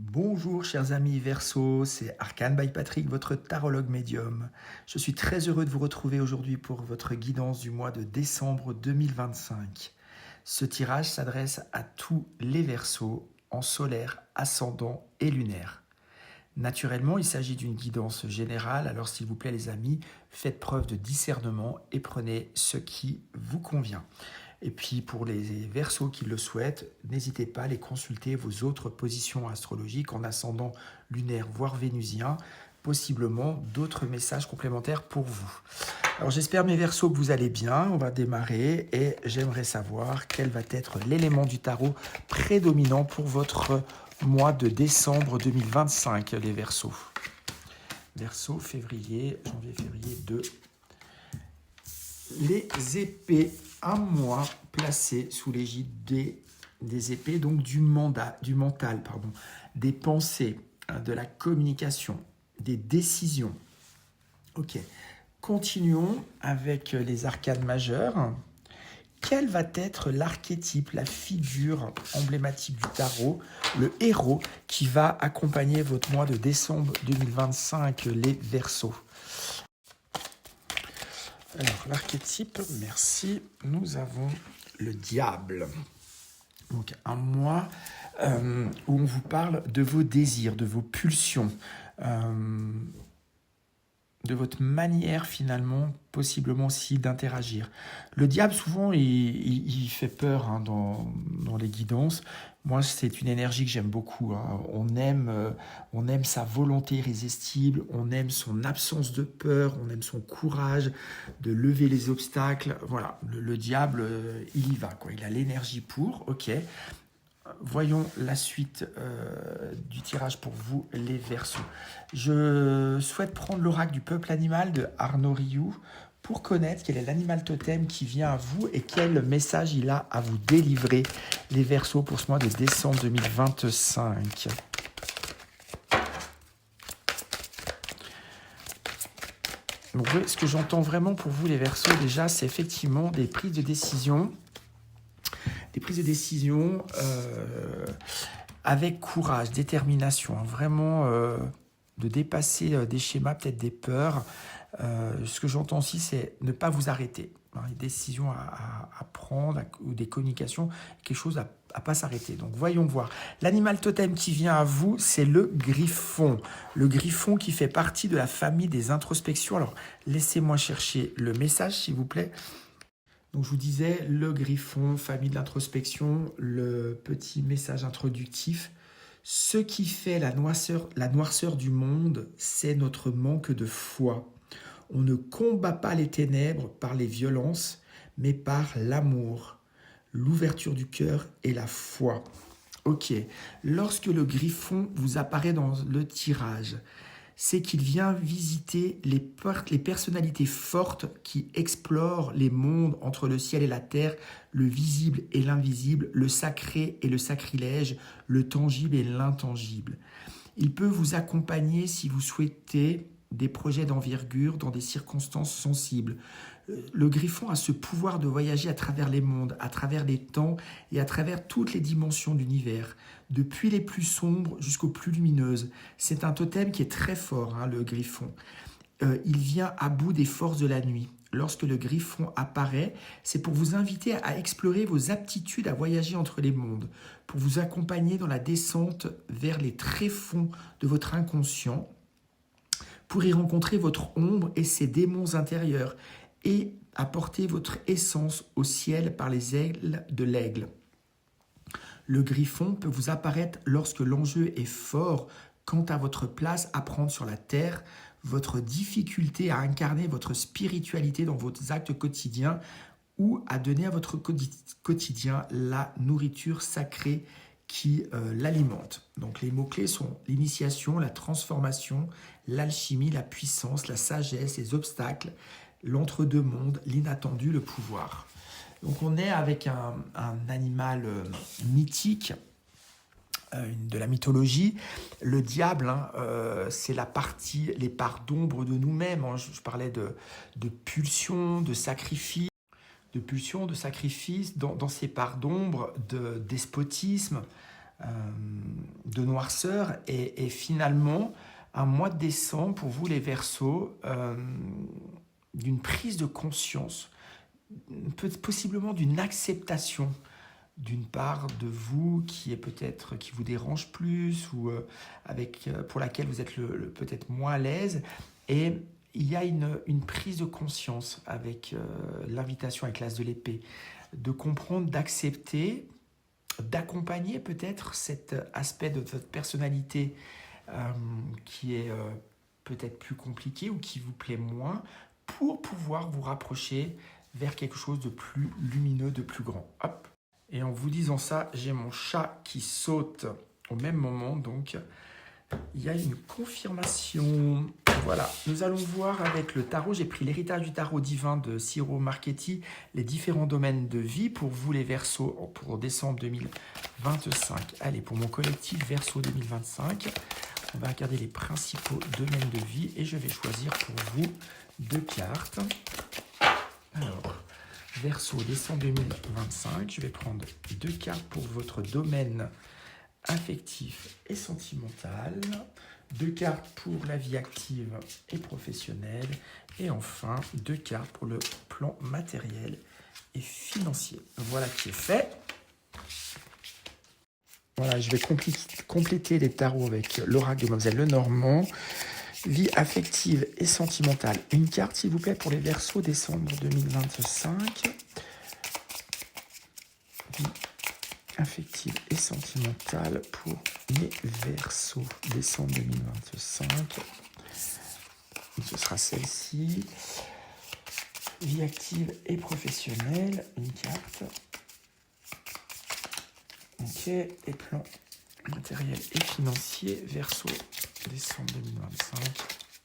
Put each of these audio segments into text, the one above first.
Bonjour chers amis Verseau, c'est Arcane by Patrick, votre tarologue médium. Je suis très heureux de vous retrouver aujourd'hui pour votre guidance du mois de décembre 2025. Ce tirage s'adresse à tous les Verseaux en solaire, ascendant et lunaire. Naturellement, il s'agit d'une guidance générale, alors s'il vous plaît les amis, faites preuve de discernement et prenez ce qui vous convient. Et puis pour les Verseaux qui le souhaitent, n'hésitez pas à aller consulter vos autres positions astrologiques en ascendant lunaire voire vénusien, possiblement d'autres messages complémentaires pour vous. Alors j'espère mes Verseaux que vous allez bien, on va démarrer et j'aimerais savoir quel va être l'élément du tarot prédominant pour votre mois de décembre 2025, les Verseaux. Verseau, février, janvier-février 2. Les épées, un mois placé sous l'égide des épées, donc du mental, des pensées, de la communication, des décisions. Ok, continuons avec les arcanes majeures. Quel va être l'archétype, la figure emblématique du tarot, le héros qui va accompagner votre mois de décembre 2025, les Verseaux? Alors, l'archétype, merci, nous avons le diable. Donc, un mois où on vous parle de vos désirs, de vos pulsions, de votre manière finalement, possiblement aussi d'interagir. Le diable, souvent, il fait peur dans les guidances. Moi, c'est une énergie que j'aime beaucoup. On aime sa volonté irrésistible, on aime son absence de peur, on aime son courage de lever les obstacles. Voilà, le diable, il y va, quoi. Il a l'énergie pour, ok. Voyons la suite du tirage pour vous, les Verseaux. Je souhaite prendre l'oracle du peuple animal de Arnaud Rioux pour connaître quel est l'animal totem qui vient à vous et quel message il a à vous délivrer, les Verseaux, pour ce mois de décembre 2025. Donc, ce que j'entends vraiment pour vous, les Verseaux, déjà, c'est effectivement des prises de décision. Des prises de décision avec courage, détermination, vraiment de dépasser des schémas, peut-être des peurs. Ce que j'entends aussi, c'est ne pas vous arrêter. Des décisions à prendre ou des communications, quelque chose à ne pas s'arrêter. Donc voyons voir. L'animal totem qui vient à vous, c'est le griffon. Le griffon qui fait partie de la famille des introspections. Alors laissez-moi chercher le message, s'il vous plaît. Donc je vous disais, le griffon, famille de l'introspection, le petit message introductif. Ce qui fait la noirceur du monde, c'est notre manque de foi. On ne combat pas les ténèbres par les violences, mais par l'amour, l'ouverture du cœur et la foi. Ok, lorsque le griffon vous apparaît dans le tirage, c'est qu'il vient visiter les personnalités fortes qui explorent les mondes entre le ciel et la terre, le visible et l'invisible, le sacré et le sacrilège, le tangible et l'intangible. Il peut vous accompagner si vous souhaitez des projets d'envergure dans des circonstances sensibles. Le griffon a ce pouvoir de voyager à travers les mondes, à travers les temps et à travers toutes les dimensions de l'univers, depuis les plus sombres jusqu'aux plus lumineuses. C'est un totem qui est très fort, le griffon. Il vient à bout des forces de la nuit. Lorsque le griffon apparaît, c'est pour vous inviter à explorer vos aptitudes à voyager entre les mondes, pour vous accompagner dans la descente vers les tréfonds de votre inconscient, pour y rencontrer votre ombre et ses démons intérieurs, et apporter votre essence au ciel par les ailes de l'aigle. Le griffon peut vous apparaître lorsque l'enjeu est fort quant à votre place à prendre sur la terre, votre difficulté à incarner votre spiritualité dans vos actes quotidiens ou à donner à votre quotidien la nourriture sacrée qui l'alimente. Donc les mots-clés sont l'initiation, la transformation, l'alchimie, la puissance, la sagesse, les obstacles, l'entre-deux mondes, l'inattendu, le pouvoir. Donc on est avec un animal mythique de la mythologie. Le diable, c'est les parts d'ombre de nous-mêmes. Je parlais de pulsion, de sacrifice, dans ces parts d'ombre, de despotisme, de noirceur. Et finalement, un mois de décembre, pour vous les Verseaux, d'une prise de conscience, possiblement d'une acceptation d'une part de vous qui est peut-être qui vous dérange plus ou pour laquelle vous êtes peut-être moins à l'aise. Et il y a une prise de conscience avec l'invitation avec l'As de l'épée, de comprendre, d'accepter, d'accompagner peut-être cet aspect de votre personnalité qui est peut-être plus compliqué ou qui vous plaît moins, pour pouvoir vous rapprocher vers quelque chose de plus lumineux, de plus grand. Hop. Et en vous disant ça, j'ai mon chat qui saute au même moment, donc il y a une confirmation. Voilà, nous allons voir avec le tarot. J'ai pris l'héritage du tarot divin de Ciro Marchetti, les différents domaines de vie pour vous les Verseaux pour décembre 2025. Allez, pour mon collectif Verseau 2025, on va regarder les principaux domaines de vie et je vais choisir pour vous 2 cartes. Alors, Verseau, décembre 2025, je vais prendre 2 cartes pour votre domaine affectif et sentimental, 2 cartes pour la vie active et professionnelle, et enfin 2 cartes pour le plan matériel et financier. Voilà qui est fait. Voilà, je vais compléter les tarots avec l'oracle de Mademoiselle Lenormand. Vie affective et sentimentale. Une carte, s'il vous plaît, pour les Verseaux, décembre 2025. Vie affective et sentimentale pour les Verseaux, décembre 2025. Ce sera celle-ci. Vie active et professionnelle. Une carte. Ok. Et plan matériel et financier. Verseau, décembre 2025.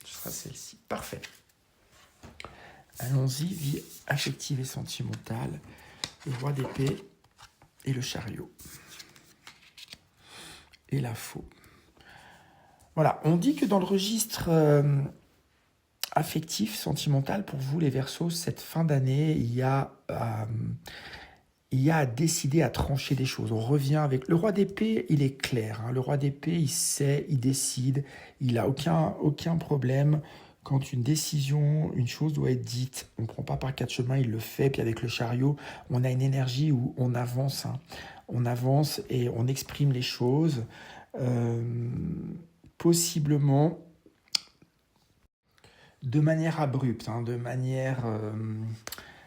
Ce sera celle-ci. Parfait. Allons-y. Vie affective et sentimentale. Le roi d'épée et le chariot. Et la faux. Voilà. On dit que dans le registre affectif, sentimental, pour vous les Verseaux, cette fin d'année, il y a à décider, à trancher des choses. On revient avec le roi d'épée, il est clair. Hein. Le roi d'épée, il sait, il décide, il n'a aucun problème. Quand une décision, une chose doit être dite, on ne prend pas par 4 chemins, il le fait. Puis avec le chariot, on a une énergie où on avance. Hein. On avance et on exprime les choses. Possiblement de manière abrupte, hein, de manière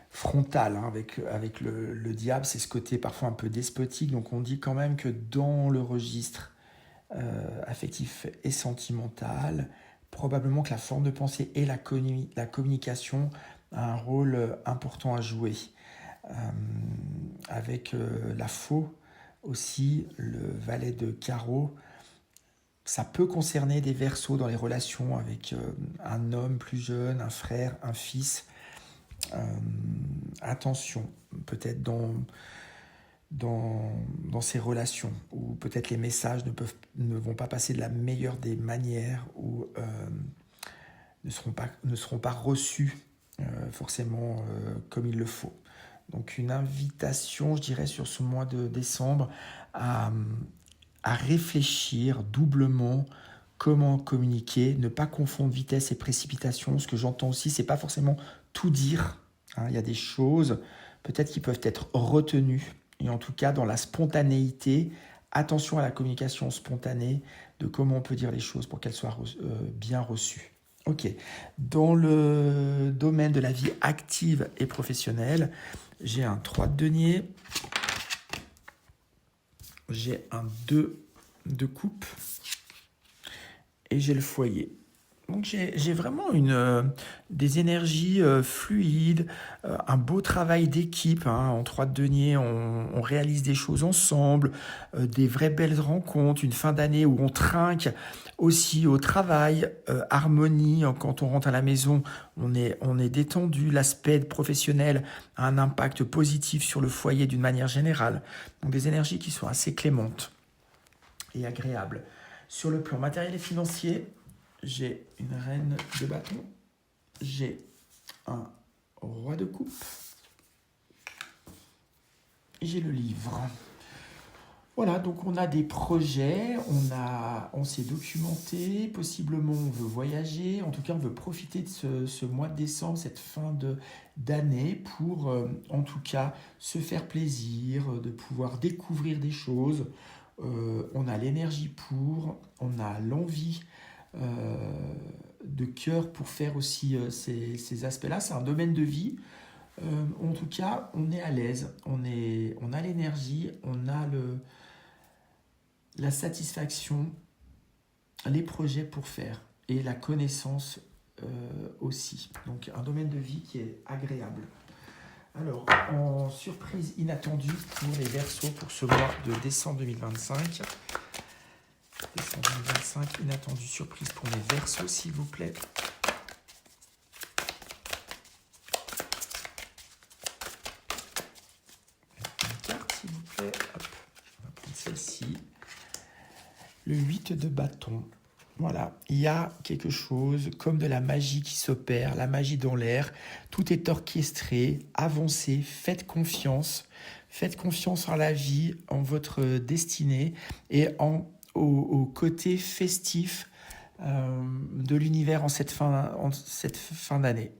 frontale, hein, avec le diable. C'est ce côté parfois un peu despotique. Donc on dit quand même que dans le registre affectif et sentimental, probablement que la forme de pensée et la communication a un rôle important à jouer. Avec la faux aussi, le valet de carreau, ça peut concerner des Verseaux dans les relations avec un homme plus jeune, un frère, un fils. Attention, peut-être dans ces relations où peut-être les messages ne vont pas passer de la meilleure des manières ou ne seront pas reçus forcément comme il le faut. Donc une invitation, je dirais, sur ce mois de décembre à réfléchir doublement comment communiquer, ne pas confondre vitesse et précipitation. Ce que j'entends aussi, c'est pas forcément tout dire. Hein. Il y a des choses peut-être qui peuvent être retenues. Et en tout cas, dans la spontanéité, attention à la communication spontanée, de comment on peut dire les choses pour qu'elles soient bien reçues. Ok. Dans le domaine de la vie active et professionnelle, j'ai un 3 de denier. J'ai un 2 de coupe et j'ai le foyer. Donc j'ai vraiment des énergies fluides, un beau travail d'équipe. Hein. En 3 de denier, on réalise des choses ensemble, des vraies belles rencontres, une fin d'année où on trinque aussi au travail, harmonie. Quand on rentre à la maison, on est détendu. L'aspect professionnel a un impact positif sur le foyer d'une manière générale. Donc des énergies qui sont assez clémentes et agréables. Sur le plan matériel et financier, j'ai une reine de bâton, j'ai un roi de coupe, et j'ai le livre. Voilà, donc on a des projets, on s'est documenté, possiblement on veut voyager, en tout cas on veut profiter de ce mois de décembre, cette d'année pour en tout cas se faire plaisir, de pouvoir découvrir des choses. On a l'énergie pour, on a l'envie de cœur pour faire aussi ces aspects-là. C'est un domaine de vie. En tout cas, on est à l'aise, on a l'énergie, on a la satisfaction, les projets pour faire et la connaissance aussi. Donc un domaine de vie qui est agréable. Alors, en surprise inattendue pour les Verseaux pour ce mois de décembre 2025. Décembre 2025, inattendue surprise pour les Verseaux, s'il vous plaît. Une carte, s'il vous plaît. Hop, on va prendre celle-ci. Le 8 de bâton. Voilà, il y a quelque chose comme de la magie qui s'opère, la magie dans l'air. Tout est orchestré, avancez, faites confiance en la vie, en votre destinée et au côté festif de l'univers en cette fin d'année.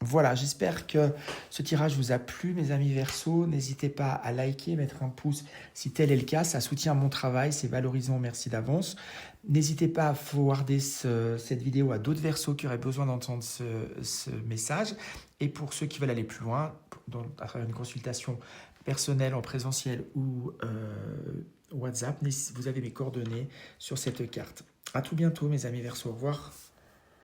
Voilà, j'espère que ce tirage vous a plu, mes amis Verseaux. N'hésitez pas à liker, mettre un pouce si tel est le cas. Ça soutient mon travail, c'est valorisant, merci d'avance. N'hésitez pas à forwarder cette vidéo à d'autres Verseaux qui auraient besoin d'entendre ce message. Et pour ceux qui veulent aller plus loin, à travers une consultation personnelle en présentiel ou WhatsApp, vous avez mes coordonnées sur cette carte. À tout bientôt, mes amis Verseaux. Au revoir.